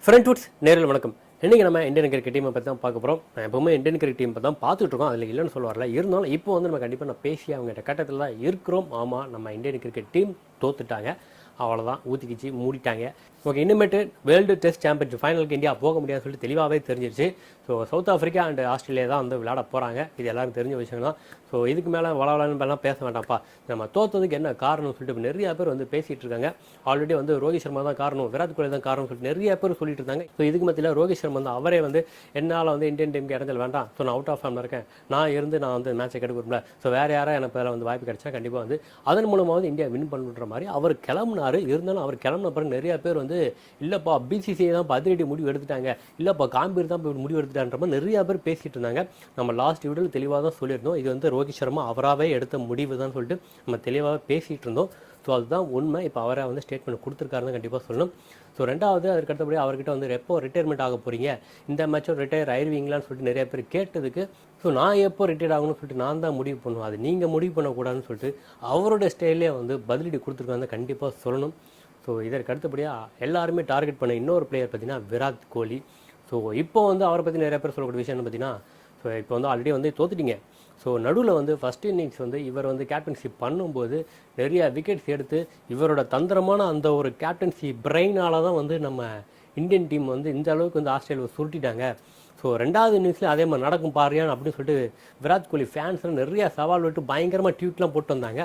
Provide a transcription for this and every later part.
ஃப்ரெண்ட்வுட்ஸ் நேரில் வணக்கம். இன்றைக்கி நம்ம இந்தியன் கிரிக்கெட் டீமை பற்றி தான் பார்க்க போகிறோம். நான் எப்போவுமே இந்தியன் கிரிக்கெட் டீம் தான் பார்த்துட்டு இருக்கோம், அதில் இல்லைன்னு சொல்ல வரல. இருந்தாலும் இப்போ வந்து நம்ம கண்டிப்பாக நான் பேசி அவங்ககிட்ட கட்டத்தில் தான் இருக்கிறோம். ஆமாம், நம்ம இந்தியன் கிரிக்கெட் டீம் தோத்துட்டாங்க, அவ்வளோதான், ஊற்றிக்கிச்சு மூடிட்டாங்க. ஓகே, இனிமேட்டு வேர்ல்டு டெஸ்ட் சாம்பியன்ஷிப் ஃபைனலுக்கு இந்தியா போக முடியாதுன்னு சொல்லிட்டு தெளிவாகவே தெரிஞ்சிருச்சு. So south Africa and Australia தான் வந்து விளையாட போகிறாங்க. இது எல்லாரும் தெரிஞ்ச விஷயம் தான். ஸோ இதுக்கு மேலே வளவலன்னு பேச வேண்டாம்ப்பா, நம்ம தோற்றதுக்கு என்ன காரணம்னு சொல்லிட்டு நிறைய பேர் வந்து பேசிகிட்டு இருக்காங்க. ஆல்ரெடி வந்து ரோஹித் சர்மா தான் காரணம், விராட் கோலி தான் காரணம்னு சொல்லிட்டு நிறைய பேர் சொல்லிட்டு இருந்தாங்க. ஸோ இதுக்கு மத்தியில் ரோஹித் சர்மா வந்து அவரே வந்து என்னால் வந்து இந்தியன் டீமுக்கு இடத்துல வேண்டாம், ஸோ நான் அவுட் ஆஃப் ஃபார்மில் இருக்கேன், நான் வந்து மேட்சை கெடுக்க விரும்பல, ஸோ வேறு யாராவது எனக்கு அதில் வந்து வாய்ப்பு கிடைச்சா கண்டிப்பாக வந்து அதன் மூலமாக வந்து இந்தியா வின் பண்ணுற மாதிரி அவர் கிளம்புனார். இருந்தாலும் அவர் கிளம்புன பிறகு நிறைய பேர் வந்து இல்லைப்பா பிசிசிஐ தான் அதிரடி முடிவு எடுத்துட்டாங்க, இல்லைப்பா காம்பீர் தான் முடிவு எடுத்துட்டான்ற மாதிரி நிறைய பேர் பேசிட்டு இருந்தாங்க. நம்ம லாஸ்ட் வீடியோவில் தெளிவாக தான் சொல்லியிருந்தோம், இது வந்து ரோஹித் சர்மா அவராகவே எடுத்த முடிவு தான் சொல்லிட்டு நம்ம தெளிவாக பேசிகிட்டு இருந்தோம். ஸோ அதுதான் உண்மை. இப்போ அவரை வந்து ஸ்டேட்மெண்ட் கொடுத்துருக்காருன்னு கண்டிப்பாக சொல்லணும். ஸோ ரெண்டாவது, அதுக்கு அடுத்தபடி அவர்கிட்ட வந்து எப்போ ரிட்டையர்மெண்ட் ஆக போகிறீங்க, இந்த மேட்சும் ரிட்டையர் ஆயிடுவீங்களான்னு சொல்லிட்டு நிறைய பேர் கேட்டதுக்கு, ஸோ நான் எப்போ ரிட்டையர் ஆகணும்னு சொல்லிட்டு நான் தான் முடிவு பண்ணுவேன், அது நீங்கள் முடிவு பண்ணக்கூடாதுன்னு சொல்லிட்டு அவரோட ஸ்டைலே வந்து பதிலடி கொடுத்துருக்காங்க கண்டிப்பாக சொல்லணும். ஸோ இதற்கு அடுத்தபடியாக எல்லாருமே டார்கெட் பண்ண இன்னொரு பிளேயர் பார்த்தீங்கன்னா விராட் கோலி. ஸோ இப்போ வந்து அவரை பற்றி நிறைய பேர் சொல்லக்கூடிய விஷயம் பார்த்தீங்கன்னா, ஸோ இப்போ வந்து ஆல்ரெடி வந்து தோத்துட்டீங்க. ஸோ நடுவில் வந்து ஃபஸ்ட் இன்னிங்ஸ் வந்து இவர் வந்து கேப்டன்ஷிப் பண்ணும்போது நிறைய விக்கெட்ஸ் எடுத்து இவரோட தந்திரமான அந்த ஒரு கேப்டன்சி பிரெயினால் தான் வந்து நம்ம இந்தியன் டீம் வந்து இந்த அளவுக்கு வந்து ஆஸ்திரேலியாவை சுருட்டிட்டாங்க. ஸோ ரெண்டாவது இன்னிங்ஸ்லேயும் அதே மாதிரி நடக்கும் பாரியான் அப்படின்னு சொல்லிட்டு விராட் கோலி ஃபேன்ஸ்லாம் நிறைய சவால் விட்டு பயங்கரமாக ட்வீட்லாம் போட்டு வந்தாங்க.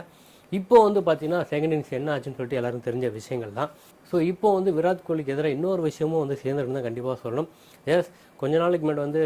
இப்போ வந்து பார்த்தீங்கன்னா செகண்ட் இன்னிங்ஸ் என்ன ஆச்சுன்னு சொல்லிட்டு எல்லாரும் தெரிஞ்ச விஷயங்கள் தான். ஸோ இப்போ வந்து விராட் கோலிக்கு எதிராக இன்னொரு விஷயமும் வந்து சேர்ந்துருந்தா கண்டிப்பாக சொல்லணும். எஸ், கொஞ்ச நாளைக்கு முன்னாடி வந்து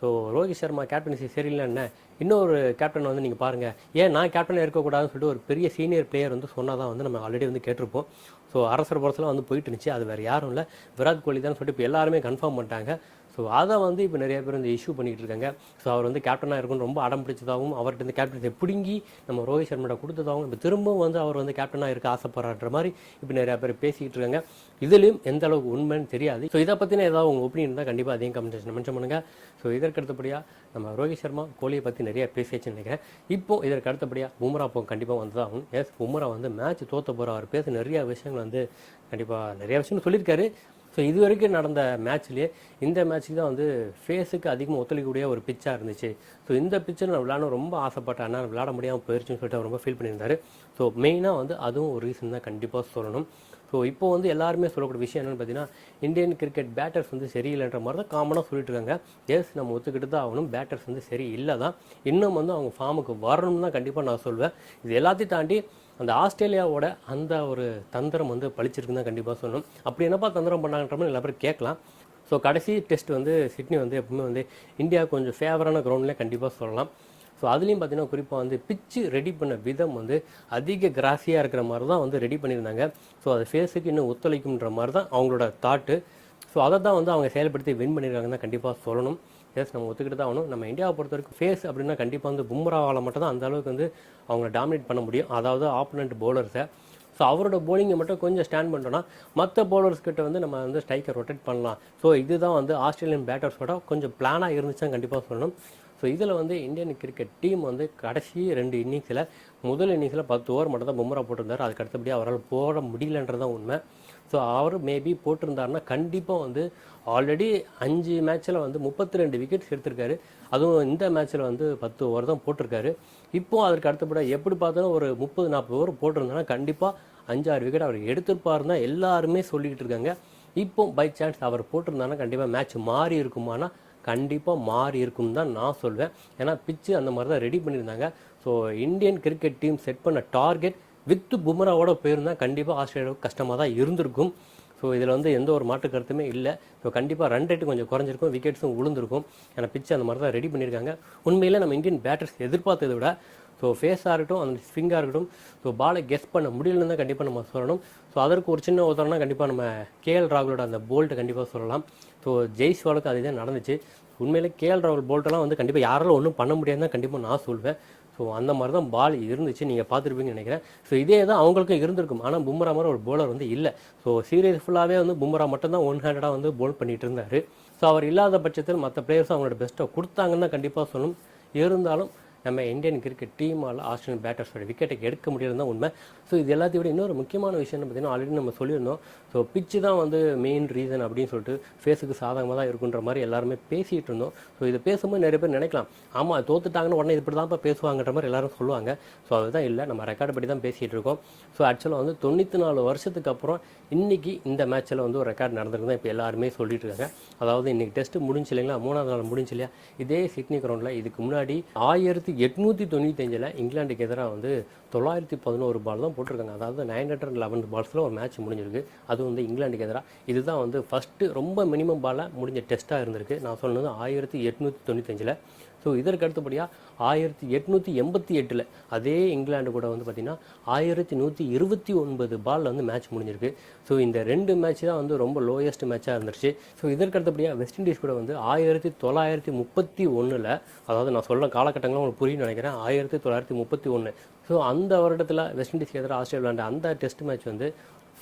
ஸோ ரோஹித் சர்மா கேப்டன்சி சரியில்லைன்னு இன்னொரு கேப்டன் வந்து நீங்கள் பாருங்கள், ஏன் நான் கேப்டனாக இருக்கக்கூடாதுன்னு சொல்லிட்டு ஒரு பெரிய சீனியர் பிளேயர் வந்து சொன்னால் தான் வந்து நம்ம ஆல்ரெடி வந்து கேட்டிருப்போம். ஸோ அரசர் புறத்தில் வந்து போயிட்டு இருந்துச்சு, அது வேறு யாரும் இல்லை, விராட் கோலி தான் சொல்லிட்டு இப்போ எல்லாருமே கன்ஃபார்ம் பண்ணிட்டாங்க. ஸோ அதை வந்து இப்போ நிறைய பேர் வந்து இஷ்யூ பண்ணிகிட்டு இருக்காங்க. ஸோ அவர் வந்து கேப்டனாக இருக்குன்னு ரொம்ப அடம் பிடிச்சதாகவும் அவர்கிட்ட இந்த கேப்டன்ஸை பிடுங்கி நம்ம ரோஹித் சர்மாட்ட கொடுத்ததாகவும் இப்போ திரும்பவும் வந்து அவர் வந்து கேப்டனாக இருக்க ஆசைப்படுறான்ற மாதிரி இப்போ நிறையா பேர் பேசிக்கிட்டு இருக்காங்க. இதுலேயும் எந்த அளவுக்கு உண்மைன்னு தெரியாது. ஸோ இதை பற்றின ஏதாவது உங்கள் ஒப்பீனியன் இருந்தால் கண்டிப்பாக அதையும் கமெண்ட் செக்ஷன் மென்ஷன் பண்ணுங்கள். ஸோ இதற்கு அடுத்தபடியாக நம்ம ரோஹித் சர்மா கோலியை பற்றி நிறைய பேசியாச்சுன்னு நினைக்கிறேன். இப்போது இதற்கு அடுத்தபடியாக பும்ரா கண்டிப்பாக வந்து தான் ஆகும். எஸ், பும்ரா வந்து மேட்ச் தோற்ற போகிற அவர் பேச நிறைய விஷயங்கள் வந்து கண்டிப்பாக நிறைய விஷயம் சொல்லியிருக்காரு. ஸோ இது வரைக்கும் நடந்த மேட்ச்லேயே இந்த மேட்ச்சுக்கு தான் வந்து ஃபேஸுக்கு அதிகமாக ஒத்துழைக்கக்கூடிய ஒரு பிச்சாக இருந்துச்சு. ஸோ இந்த பிச்சில் நான் விளையாடணும் ரொம்ப ஆசைப்பட்டேன், ஆனால் விளையாட முடியாமல் போயிடுச்சுன்னு சொல்லிட்டு அவர் ரொம்ப ஃபீல் பண்ணியிருந்தார். ஸோ மெயினாக வந்து அதுவும் ஒரு ரீசன் தான் கண்டிப்பாக சொல்லணும். ஸோ இப்போ வந்து எல்லாருமே சொல்லக்கூடிய விஷயம் என்னென்னு பார்த்தீங்கன்னா, இந்தியன் கிரிக்கெட் பேட்டர்ஸ் வந்து சரியில்லைன்ற மாதிரி தான் காமனாக சொல்லிட்டு இருக்காங்க. எஸ், நம்ம ஒத்துக்கிட்டு தான் ஆகணும், பேட்டர்ஸ் வந்து சரி இல்லை தான், இன்னும் வந்து அவங்க ஃபார்முக்கு வரணும்னு தான் கண்டிப்பாக நான் சொல்வேன். இது எல்லாத்தையும் தாண்டி அந்த ஆஸ்திரேலியாவோட அந்த ஒரு தந்திரம் வந்து பழிச்சிருக்குன்னு தான் கண்டிப்பாக சொல்லணும். அப்படி என்னப்பா தந்திரம் பண்ணாங்கன்ற மாதிரி எல்லா பேரும் கேட்கலாம். ஸோ கடைசி டெஸ்ட் வந்து சிட்னி வந்து எப்பவுமே வந்து இந்தியா கொஞ்சம் ஃபேவரான கிரவுண்ட்லேயே கண்டிப்பாக சொல்லலாம். ஸோ அதுலேயும் பார்த்தீங்கன்னா குறிப்பாக வந்து பிச்சு ரெடி பண்ண விதம் வந்து அதிக கிராஸியாக இருக்கிற மாதிரி தான் வந்து ரெடி பண்ணியிருந்தாங்க. ஸோ அது ஃபேஸுக்கு இன்னும் ஒத்துழைக்கும்ன்ற மாதிரி தான் அவங்களோட தாட்டு. ஸோ அதை தான் வந்து அவங்க செயல்படுத்தி வின் பண்ணியிருக்காங்கன்னு தான் கண்டிப்பாக சொல்லணும். எஸ், நம்ம ஒத்துக்கிட்டு தான் ஆகணும். நம்ம இந்தியாவை பொறுத்த வரைக்கும் ஃபேஸ் அப்படின்னா கண்டிப்பாக வந்து பும்ராவால் மட்டும் தான் அந்த அளவுக்கு வந்து அவங்கள டாமினேட் பண்ண முடியும், அதாவது ஆப்போனண்ட் பவுலர்ஸை. ஸோ அவரோட போலிங்கை மட்டும் கொஞ்சம் ஸ்டாண்ட் பண்ணுறோன்னா மற்ற பவுலர்ஸ்கிட்ட வந்து நம்ம வந்து ஸ்ட்ரைக்கை ரொட்டேட் பண்ணலாம். ஸோ இதுதான் வந்து ஆஸ்திரேலியன் பேட்டர்ஸோட கொஞ்சம் பிளானாக இருந்துச்சுன்னு கண்டிப்பாக சொல்லணும். ஸோ இதில் வந்து இந்தியன் கிரிக்கெட் டீம் வந்து கடைசி 2 இன்னிங்ஸில் முதல் இன்னிங்ஸில் 10 ஓவர் மட்டும் தான் பும்ரா போட்டிருந்தார். அதுக்கு அடுத்தபடியாக அவரால் போட முடியலன்றது தான் உண்மை. ஸோ அவர் மேபி போட்டிருந்தாருன்னா கண்டிப்பாக வந்து ஆல்ரெடி 5 மேட்ச்சில் வந்து 32 விக்கெட்ஸ் எடுத்திருக்காரு. அதுவும் இந்த மேட்ச்சில் வந்து 10 ஓவர் தான் போட்டிருக்காரு. இப்போது அதற்கு அடுத்தபடியாக எப்படி பார்த்தாலும் ஒரு 30-40 ஓவர் போட்டிருந்தாங்கன்னா கண்டிப்பாக 5-6 விக்கெட் அவர் எடுத்திருப்பாருன்னு தான் எல்லாருமே சொல்லிக்கிட்டு இருக்காங்க. இப்போ பை சான்ஸ் அவர் போட்டிருந்தாங்கன்னா கண்டிப்பாக மேட்ச் மாறி இருக்குமானா கண்டிப்பாக மாறி இருக்கும் தான் நான் சொல்வேன். ஏன்னா பிச்சு அந்த மாதிரி தான் ரெடி பண்ணியிருந்தாங்க. So Indian cricket team set பண்ண டார்கெட் வித்து பும்ராவோட போயிருந்தால் கண்டிப்பாக ஆஸ்திரேலியாவுக்கு கஷ்டமாக தான் இருந்திருக்கும். ஸோ இதில் வந்து எந்த ஒரு மாற்று கருத்துமே இல்லை. ஸோ கண்டிப்பாக ரன் ரேட்டு கொஞ்சம் குறைஞ்சிருக்கும், விக்கெட்ஸும் விழுந்திருக்கும். ஏன்னா பிச்சு அந்த மாதிரி தான் ரெடி பண்ணியிருக்காங்க. உண்மையில் நம்ம இந்தியன் பேட்டர்ஸ் எதிர்பார்த்ததை விட ஸோ ஃபேஸாக இருக்கட்டும், அந்த ஸ்விங்காக இருக்கட்டும், ஸோ பாலை கெஸ் பண்ண முடியலன்னு தான் கண்டிப்பாக நம்ம சொல்லணும். ஸோ அதற்கு ஒரு சின்ன உதாரணம்னா கண்டிப்பாக நம்ம கேஎல் ராகுலோட அந்த போல்ட்டை கண்டிப்பாக சொல்லலாம். ஸோ ஜெய்ஸ்வாலுக்கு அதுதான் நடந்துச்சு. உண்மையிலே கேஎல் ராகுல் போல்ட்டெல்லாம் வந்து கண்டிப்பாக யாராலும் ஒன்றும் பண்ண முடியாதுன்னு தான் கண்டிப்பாக நான் சொல்வேன். ஸோ அந்த மாதிரி தான் பால் இருந்துச்சு, நீங்கள் பார்த்துருப்பீங்கன்னு நினைக்கிறேன். ஸோ இதே தான் அவங்களுக்கும் இருந்திருக்கும், ஆனால் பும்ரா மாதிரி ஒரு போலர் வந்து இல்லை. ஸோ சீரியஸ் ஃபுல்லாகவே வந்து பும்ரா மட்டும்தான் 1 ஹேண்டடாக வந்து போல் பண்ணிகிட்டு இருந்தார். ஸோ அவர் இல்லாத பட்சத்தில் மற்ற பிளேயர்ஸும் அவங்களோட பெஸ்ட்டை கொடுத்தாங்கன்னு தான் கண்டிப்பாக சொல்லணும். இருந்தாலும் நம்ம இந்தியன் கிரிக்கெட் டீமால் ஆஸ்திரேலியன் பேட்டர்ஸோட விக்கெட்டை எடுக்க முடியாது தான் உண்மை. ஸோ இது எல்லாத்தையும் விட இன்னொரு முக்கியமான விஷயம் பார்த்தீங்கன்னா, ஆல்ரெடி நம்ம சொல்லியிருந்தோம். ஸோ பிச்சு தான் வந்து மெயின் ரீசன் அப்படின்னு சொல்லிட்டு ஃபேஸுக்கு சாதகமாக தான் இருக்குன்ற மாதிரி எல்லாருமே பேசிகிட்டு இருந்தோம். ஸோ இதை பேசும்போது நிறைய பேர் நினைக்கலாம், ஆமாம் தோத்துட்டாங்கன்னு உடனே இப்படி தான் பேசுவாங்கன்ற மாதிரி எல்லாரும் சொல்லுவாங்க. ஸோ அதுதான் இல்லை, நம்ம ரெக்கார்டு படி தான் பேசிகிட்டு இருக்கோம். ஸோ ஆக்சுவலாக வந்து 94 வருஷத்துக்கு அப்புறம் இன்றைக்கி இந்த மேட்ச்சில் வந்து ஒரு ரெக்கார்டு நடந்திருக்கு தான் இப்போ எல்லாருமே சொல்லிட்டு இருக்காங்க. அதாவது இன்றைக்கி டெஸ்ட்டு முடிஞ்சு இல்லைங்களா, 3வது நாள் முடிஞ்சு இல்லையா, இதே சிட்னி கிரவுண்டில் இதுக்கு முன்னாடி 1895 இங்கிலாந்துக்கு எதிராக வந்து 911 பால் தான் போட்டிருக்காங்க. அதாவது 911 பால்ஸில் ஒரு மேட்ச் முடிஞ்சிருக்கு. அது வந்து இங்கிலாந்துக்கு எதிராக. இதுதான் வந்து ஃபஸ்ட்டு ரொம்ப மினிமம் பாலாக முடிஞ்ச டெஸ்ட்டாக இருந்திருக்கு. நான் சொன்னது 1895. ஸோ இதற்கு அடுத்தபடியாக 1888 அதே இங்கிலாந்து கூட வந்து பார்த்திங்கன்னா 1129 பாலில் வந்து மேட்ச் முடிஞ்சிருக்கு. ஸோ இந்த 2 மேட்ச் தான் வந்து ரொம்ப லோயஸ்ட் மேட்சாக இருந்துருச்சு. ஸோ இதற்கு அடுத்தபடியாக வெஸ்ட் இண்டீஸ் கூட வந்து 1931, அதாவது நான் சொல்ல காலகட்டங்களும் உங்களுக்கு புரியும்னு நினைக்கிறேன், 1931. ஸோ அந்த வருடத்தில் வெஸ்ட் இண்டீஸ்க்கு எதிராக ஆஸ்திரேலியா விளையாண்ட அந்த டெஸ்ட் மேட்ச் வந்து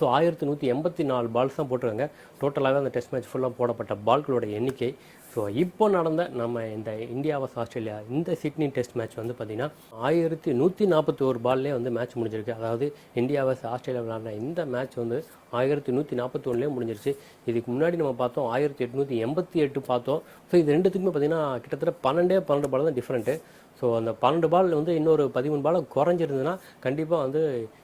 ஸோ 1184 பால்ஸ் தான் போட்டிருக்காங்க. டோட்டலாகவே அந்த டெஸ்ட் மேட்ச் ஃபுல்லாக போடப்பட்ட பால்களோட எண்ணிக்கை. ஸோ இப்போ நடந்த நம்ம இந்த இந்தியா vs ஆஸ்திரேலியா இந்த சிட்னி டெஸ்ட் மேட்ச் வந்து பார்த்திங்கன்னா 1141 பால்லே வந்து மேட்ச் முடிஞ்சிருக்கு. அதாவது இந்தியா vs ஆஸ்திரேலியா விளையாடின இந்த மேட்ச் வந்து 1141 முடிஞ்சிருச்சு. இதுக்கு முன்னாடி நம்ம பார்த்தோம் 1888 பார்த்தோம். ஸோ இது ரெண்டுத்துக்குமே பார்த்திங்கன்னா கிட்டத்தட்ட 12 பால் தான் டிஃப்ரெண்ட்டு. ஸோ அந்த 12 பால் வந்து இன்னொரு 13 பால் குறைஞ்சிருந்ததுன்னா கண்டிப்பாக வந்து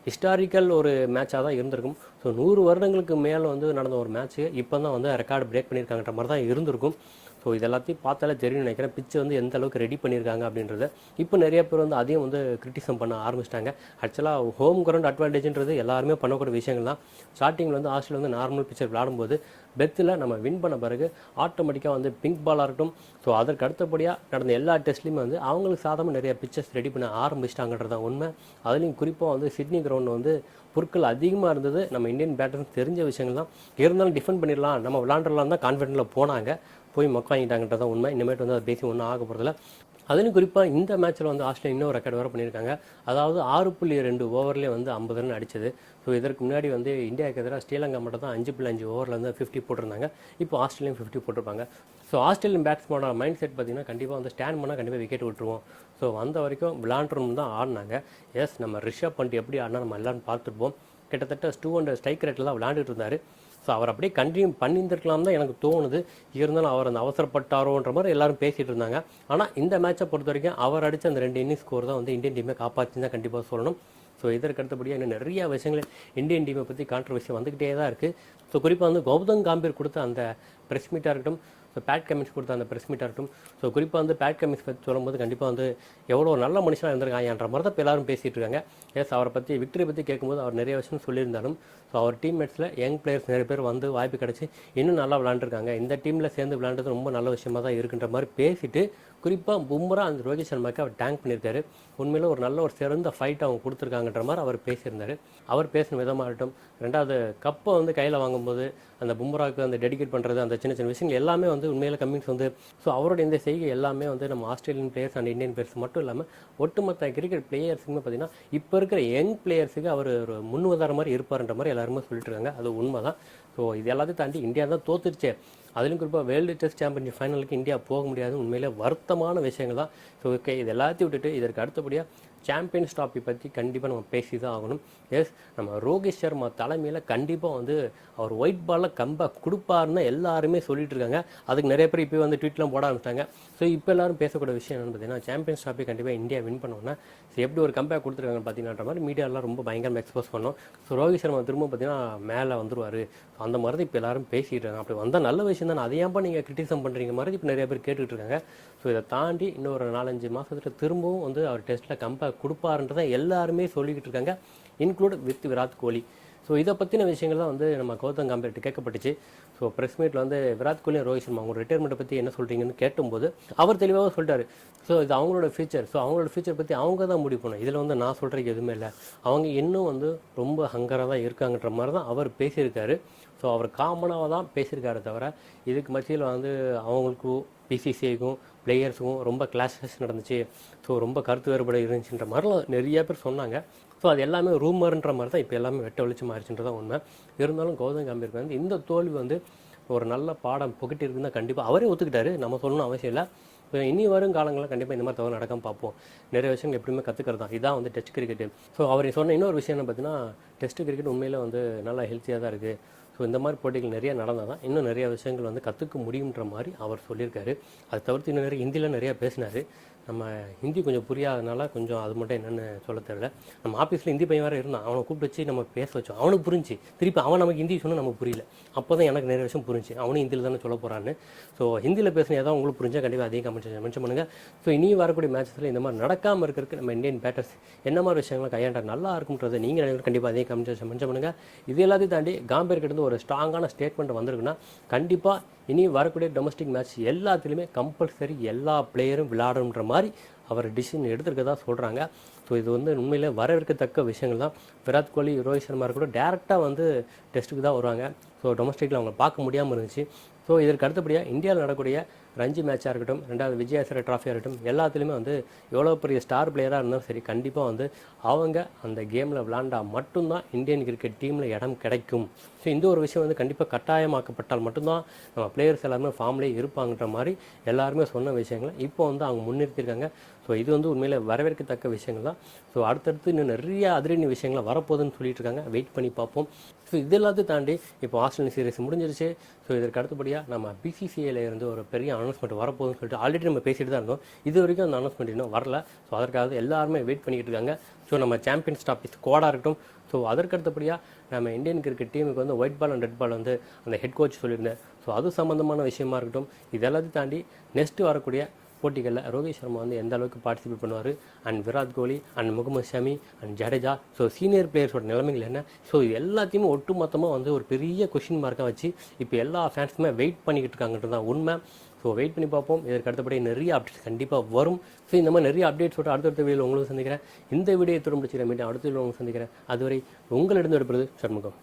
ஹிஸ்டாரிக்கல் ஒரு மேட்சாக தான் இருந்திருக்கும். ஸோ 100 வருடங்களுக்கு மேலே வந்து நடந்த ஒரு மேட்ச்சு இப்போ தான் வந்து ரெக்கார்டு பிரேக் பண்ணியிருக்காங்கன்ற மாதிரி தான் இருந்திருக்கும். ஸோ இது எல்லாத்தையும் பார்த்தாலே தெரியும் நினைக்கிறேன், பிச்சு வந்து எந்த அளவுக்கு ரெடி பண்ணியிருக்காங்க அப்படின்றத. இப்போ நிறைய பேர் வந்து அதையும் வந்து கிரிட்டிசம் பண்ண ஆரம்பிச்சிட்டாங்க. ஆக்சுவலாக ஹோம் கிரவுண்ட் அட்வான்டேஜ்ன்றது எல்லாருமே பண்ணக்கூடிய விஷயங்கள் தான். ஸ்டார்டிங்கில் வந்து ஆஸ்திரேலியா வந்து நார்மல் பிச்சர் விளையாடும்போது பெத்தில் நம்ம வின் பண்ண பிறகு ஆட்டோமேட்டிக்காக வந்து பிங்க் பாலாக இருக்கட்டும், ஸோ அதற்கு அடுத்தபடியாக நடந்த எல்லா டெஸ்ட்லையுமே வந்து அவங்களுக்கு சாதாரண நிறைய பிச்சர்ஸ் ரெடி பண்ண ஆரம்பிச்சிட்டாங்கன்றதான் உண்மை. அதுலேயும் குறிப்பாக வந்து சிட்னி கிரவுண்ட் வந்து பொருட்கள் அதிகமாக இருந்தது. நம்ம இந்தியன் பேட்டர்ஸ் தெரிஞ்ச விஷயங்கள் தான், இருந்தாலும் டிஃபெண்ட் பண்ணிடலாம், நம்ம விளாண்டுடலாம் தான் கான்ஃபிடென்ட்டில் போனாங்க. போய் மொக்க வாங்கிட்டாங்கன்றதான் உண்மை. இனிமேட்டு வந்து அதை பேசி ஒன்றும் ஆக போகிறதில்ல. அதுலேயும் குறிப்பாக இந்த மேட்ச்சில் வந்து ஆஸ்திரேலியா இன்னும் ரெக்கார்டு வேறு பண்ணியிருக்காங்க. அதாவது 6.2 ஓவர்லேயே வந்து 50 ரன் அடிச்சது. ஸோ இதற்கு முன்னாடி வந்து இந்தியாவுக்கு எதிராக ஸ்ரீலங்கா மட்டும் தான் 5.5 ஓவரில் வந்து 50 போட்டிருந்தாங்க. இப்போ ஆஸ்திரேலியும் 50 போட்டிருப்பாங்க. ஸோ ஆஸ்திரேலியன் பேட்ஸ்மேனோட மைண்ட் செட் பார்த்திங்கன்னா கண்டிப்பாக வந்து ஸ்டாண்ட் பண்ணால் கண்டிப்பாக விக்கெட் விட்டுருவோம். ஸோ வந்த வரைக்கும் விளாண்டுரும் தான் ஆடினாங்க. எஸ், நம்ம ரிஷப் பண்ட் எப்படி ஆடினா நம்ம எல்லோரும் பார்த்துருப்போம். கிட்டத்தட்ட 200 ஸ்ட்ரைக் ரேட்டில் தான் விளையாண்டுட்டு இருந்தார். ஸோ அவர் அப்படியே கண்டினியூ பண்ணியிருந்துருக்கலாம் தான் எனக்கு தோணுது. இருந்தாலும் அவர் அந்த அவசரப்பட்டாரோன்ற மாதிரி எல்லாரும் பேசிகிட்டு இருந்தாங்க. ஆனால் இந்த மேட்சை பொறுத்த வரைக்கும் அவர் அடித்த அந்த 2 இன்னிங்ஸ் ஸ்கோர் தான் வந்து இந்தியன் டீமை காப்பாற்றி தான் கண்டிப்பாக சொல்லணும். ஸோ இதற்கு அடுத்தபடியாக இன்னும் நிறைய விஷயங்கள் இந்தியன் டீமை பற்றி கான்ட்ரவர்சி வந்துக்கிட்டே தான் இருக்குது. ஸோ குறிப்பாக வந்து கௌதம் காம்பீர் கொடுத்த அந்த ப்ரெஸ் மீட்டாக இருக்கட்டும், ஸோ பேட் கமின்ஸ் கொடுத்த அந்த ப்ரெஸ் மீட்டாக இருக்கட்டும், ஸோ குறிப்பாக வந்து பேட் கமின்ஸ் பற்றி சொல்லும்போது கண்டிப்பாக வந்து எவ்வளோ ஒரு நல்ல மனுஷனாக இருந்திருக்காங்கன்ற மாதிரி தான் இப்போ எல்லாரும் பேசிகிட்டு இருக்காங்க. எஸ், அவரை பற்றி விக்டரி பற்றி கேட்கும்போது அவர் நிறைய விஷயம் சொல்லியிருந்தாலும், ஸோ அவர் டீம்மேட்ஸில் யங் பிளேயர்ஸ் நிறைய பேர் வந்து வாய்ப்பு கிடச்சி இன்னும் நல்லா விளாண்டுருக்காங்க, இந்த டீமில் சேர்ந்து விளாண்டது ரொம்ப நல்ல விஷயமாக தான் இருக்குன்ற மாதிரி பேசிட்டு, குறிப்பாக பும்ரா அந்த ரோஹித் சர்மாவுக்கு அவர் டேங்க் பண்ணியிருக்காரு. உண்மையில் ஒரு நல்ல ஒரு சிறந்த ஃபைட் அவங்க கொடுத்துருக்காங்கன்ற மாதிரி அவர் பேசியிருந்தார். அவர் பேசின விதமாக இருக்கட்டும், 2வது கப்பை வந்து கையில் வாங்கும்போது அந்த பும்ராவுக்கு அந்த டெடிகேட் பண்ணுறது, அந்த சின்ன சின்ன விஷயங்கள் எல்லாமே வந்து உண்மையில் கம்மிங்ஸ் வந்து ஸோ அவரோட இந்த செய்கை எல்லாமே வந்து நம்ம Australian players and Indian players மட்டும் இல்லாமல் ஒட்டுமொத்த கிரிக்கெட் பிளேயர்ஸுக்குமே பார்த்திங்கன்னா இப்போ இருக்கிற யங் பிளேயர்ஸுக்கு அவர் ஒரு முன்னுதாரண மாதிரி இருப்பார்ன்ற மாதிரி எல்லாருமே சொல்லிட்டு இருக்காங்க. அது உண்மை தான். ஸோ இது எல்லாத்தையும் தாண்டி இந்தியா தான் தோத்துருச்சே, அதுலேயும் குறிப்பாக வேர்ல்டு டெஸ்ட் சாம்பியன்ஷிப் ஃபைனலுக்கு இந்தியா போக முடியாது, உண்மையிலே வருத்தமான விஷயங்கள் தான். ஸோ ஓகே, இது எல்லாத்தையும் விட்டுட்டு இதற்கு அடுத்தபடியாக சாம்பியன்ஸ் ட்ராஃபி பற்றி கண்டிப்பாக நம்ம பேசி தான் ஆகணும். எஸ், நம்ம ரோஹித் சர்மா தலைமையில் கண்டிப்பாக வந்து அவர் ஒயிட் பாலில் கம்பேக் கொடுப்பாருன்னு எல்லாருமே சொல்லிட்டு இருக்காங்க. அதுக்கு நிறைய பேர் இப்போ வந்து ட்வீட்லாம் போட ஆரம்பிச்சிட்டாங்க. ஸோ இப்போ எல்லாரும் பேசக்கூடிய விஷயம் என்னென்னு பார்த்தீங்கன்னா, சாம்பியன்ஸ் ட்ராஃபி கண்டிப்பாக இந்தியா வின் பண்ணோன்னா ஸோ எப்படி ஒரு கம்பேக் கொடுத்துருக்காங்கன்னு பார்த்தீங்கன்ற மாதிரி மீடியாலாம் ரொம்ப பயங்கரமாக எக்ஸ்போஸ் பண்ணோம். ஸோ ரோஹித் சர்மா திரும்ப பார்த்தீங்கன்னா மேலே வந்துருவார், அந்த மாதிரி தான் இப்போ எல்லாரும் பேசிகிட்டு இருக்காங்க. அப்படி வந்தால் நல்ல விஷயம் தான், அதை ஏன்ப்பா நீங்கள் கிரிட்டிசம் பண்ணுறீங்க மாதிரி இப்போ நிறைய பேர் கேட்டுட்டு இருக்காங்க. ஸோ இதை தாண்டி இன்னொரு 4-5 மாதத்தில் திரும்பவும் வந்து அவர் டெஸ்ட்டில் கம்பேக் கொடுப்பாருன்றதை எல்லாருமே சொல்லிக்கிட்டு இருக்காங்க, include with Virat Kohli. So இதை பற்றின விஷயங்கள் தான் வந்து நம்ம கௌதம் காம்பீர்கிட்ட கேட்கப்பட்டுச்சு. ஸோ ப்ரெஸ் மீட்டில் வந்து விராட் கோலி ரோஹித் சர்மா அவங்க ரிட்டையர்மெண்ட்டை பற்றி என்ன சொல்கிறீங்கன்னு கேட்டும்போது அவர் தெளிவாக சொல்லிட்டாரு. ஸோ இது அவங்களோட ஃபியூச்சர், ஸோ அவங்களோட ஃபியூச்சர் பற்றி அவங்க தான் முடிவு பண்ணணும், இதில் வந்து நான் சொல்கிறதுக்கு எதுவுமே இல்லை, அவங்க இன்னும் வந்து ரொம்ப ஹங்கராக தான் இருக்காங்கன்ற மாதிரி தான் அவர் பேசியிருக்காரு. ஸோ அவர் காமனாக தான் பேசியிருக்காரு தவிர இதுக்கு மத்தியில் வந்து அவங்களுக்கும் பிசிசிஐக்கும் பிளேயர்ஸுக்கும் ரொம்ப கிளாஷஸ் நடந்துச்சு, ஸோ ரொம்ப கருத்து வேறுபாடு இருந்துச்சுன்ற மாதிரிலாம் நிறைய பேர் சொன்னாங்க. ஸோ அது எல்லாமே ரூமர்ன்ற மாதிரி தான் இப்போ எல்லாமே வெட்ட வெளிச்சம் ஆயிடுச்சுன்றதான் உண்மை. இருந்தாலும் கௌதம் காம்பீருக்கு வந்து இந்த தோல்வி வந்து ஒரு நல்ல பாடம் புகட்டி இருக்குன்னு கண்டிப்பாக அவரே ஒத்துக்கிட்டாரு, நம்ம சொல்லணும் அவசியம் இல்லை. இப்போ இனி வரும் காலங்களில் கண்டிப்பாக இந்த மாதிரி தவறு நடக்காமல் பார்ப்போம். நிறைய விஷயங்கள் எப்படியுமே கற்றுக்கிறது தான், இதான் வந்து டெஸ்ட் கிரிக்கெட்டு. ஸோ அவர் சொன்ன இன்னொரு விஷயம் என்ன பார்த்தீங்கன்னா, டெஸ்ட் கிரிக்கெட் உண்மையில் வந்து நல்லா ஹெல்த்தியாக தான் இருக்குது. ஸோ இந்த மாதிரி போட்டிகள் நிறைய நடந்தால் தான் இன்னும் நிறைய விஷயங்கள் வந்து கற்றுக்க முடியுன்ற மாதிரி அவர் சொல்லியிருக்காரு. அது தவிர்த்து இன்னும் நிறைய ஹிந்தியில் நிறையா பேசினார். நம்ம ஹிந்தி கொஞ்சம் புரியாதனால கொஞ்சம் அது மட்டும் என்னென்னு சொல்ல தெரியல. நம்ம ஆஃபீஸில் ஹிந்தி பையன் வேறு இருந்தான், அவனை கூப்பிட்டு வச்சு நம்ம பேச வச்சோம். அவனுக்கு புரிஞ்சு, திருப்பி அவன் நமக்கு ஹிந்தி சொன்னால் நமக்கு புரியல. அப்போ தான் எனக்கு நிறைய விஷயம் புரிஞ்சு, அவனும் ஹிந்தியில் தானே சொல்ல போகிறான்னு. ஸோ ஹிந்தியில் பேசின ஏதாவது உங்களுக்கு புரிஞ்சால் கண்டிப்பாக அதையும் மென்ஷன் பண்ணுங்கள். ஸோ இனி வரக்கூடிய மேட்சஸில் இந்த மாதிரி நடக்காமல் இருக்கிறதுக்கு நம்ம இந்தியன் பேட்டர்ஸ் என்ன மாதிரி விஷயங்களை கையாண்டா நல்லா இருக்கும்ன்றது நீங்கள் கண்டிப்பாக அதையும் மென்ஷன் பண்ணுங்கள். இது எல்லாத்தையும் தாண்டி காம்பேர் கிட்ட ஒரு ஸ்ட்ராங்கான ஸ்டேட்மெண்ட் வந்திருக்குன்னா, கண்டிப்பாக இனி வரக்கூடிய டொமஸ்டிக் மேட்ச் எல்லாத்துலேயுமே கம்பல்சரி எல்லா பிளேயரும் விளையாடணுன்ற மாதிரி அவர் டிசிஷன் எடுத்துருக்கதா சொல்கிறாங்க. ஸோ இது வந்து உண்மையிலே வரவேற்கத்தக்க விஷயங்கள் தான். விராட் கோலி, ரோஹித் சர்மா கூட டேரெக்டாக வந்து டெஸ்ட்டுக்கு தான் வருவாங்க. ஸோ டொமஸ்டிக்கில் அவங்க பார்க்க முடியாமல் இருந்துச்சு. ஸோ இதற்கு அடுத்தபடியாக இந்தியாவில் நடக்கக்கூடிய ரஞ்சி மேட்சாக இருக்கட்டும், ரெண்டாவது விஜயசர ட்ராஃபியாக இருக்கட்டும், எல்லாத்துலேயுமே வந்து எவ்வளோ பெரிய ஸ்டார் பிளேயராக இருந்தாலும் சரி, கண்டிப்பாக வந்து அவங்க அந்த கேமில் விளாண்டா மட்டும்தான் இந்தியன் கிரிக்கெட் டீமில் இடம் கிடைக்கும். ஸோ இந்த ஒரு விஷயம் வந்து கண்டிப்பாக கட்டாயமாக்கப்பட்டால் மட்டும்தான் நம்ம பிளேயர்ஸ் எல்லாருமே ஃபார்ம்லேயே இருப்பாங்கன்ற மாதிரி எல்லாருமே சொன்ன விஷயங்களை இப்போ வந்து அவங்க முன்னிறுத்திருக்காங்க. ஸோ இது வந்து உண்மையில் வரவேற்கத்தக்க விஷயங்கள் தான். ஸோ அடுத்தடுத்து இன்னும் நிறைய அதிரடி விஷயங்களை வரப்போகுதுன்னு சொல்லிட்டு இருக்காங்க, வெயிட் பண்ணி பார்ப்போம். ஸோ இது எல்லாத்தையும் தாண்டி இப்போ ஆஸ்திரேலியன் சீரிஸ் முடிஞ்சிருச்சு. ஸோ இதற்கு அடுத்தபடியாக நம்ம பிசிசிஐயில் இருந்து ஒரு பெரிய அனௌன்ஸ்மெண்ட் வரப்போகுதுன்னு சொல்லிட்டு ஆல்ரெடி நம்ம பேசிட்டு தான் இருந்தோம். இது வரைக்கும் அந்த அனௌன்ஸ்மெண்ட் இன்னும் வரல. ஸோ அதற்காக எல்லாருமே வெயிட் பண்ணிக்கிட்டு இருக்காங்க. ஸோ நம்ம சாம்பியன்ஸ் ட்ராஃபி ஸ்குவாடாக இருக்கட்டும், ஸோ அதற்கு அடுத்தபடியாக நம்ம இந்தியன் கிரிக்கெட் டீமுக்கு வந்து white ball and red ball வந்து அந்த ஹெட் கோச் சொல்லியிருந்தேன். ஸோ அது சம்மந்தமான விஷயமா இருக்கட்டும், இது எல்லாத்தையும் தாண்டி நெக்ஸ்ட்டு வரக்கூடிய போட்டிகளில் ரோஹித் சர்மா வந்து எந்த அளவுக்கு பார்ட்டிசிபேட் பண்ணுவார், and Virat Kohli and Mohammed Shami and Jadeja, so senior பிளேயர்ஸோட நிலைமைகள் என்ன, ஸோ இது எல்லாத்தையுமே ஒட்டுமொத்தமாக வந்து ஒரு பெரிய கொஷின் மார்க்காக வச்சு இப்போ எல்லா ஃபேன்ஸுமே வெயிட் பண்ணிக்கிட்டு இருக்காங்கன்றது தான் உண்மை. ஸோ வெயிட் பண்ணி பார்ப்போம். இதற்கு அடுத்தபடி நிறைய அப்டேட்ஸ் கண்டிப்பாக வரும். ஸோ இந்த மாதிரி நிறைய அப்டேட்ஸோட அடுத்தடுத்த வீடியோவில் உங்களுக்கு சந்திக்கிறேன். இந்த வீடியோ தொடர்ந்து முடிச்சுக்கிறேன், மீண்டும் அடுத்த வீடியோ உங்களுக்கு சந்திக்கிறேன். அதுவரை உங்களிடம் எடுப்பது சண்முகம்.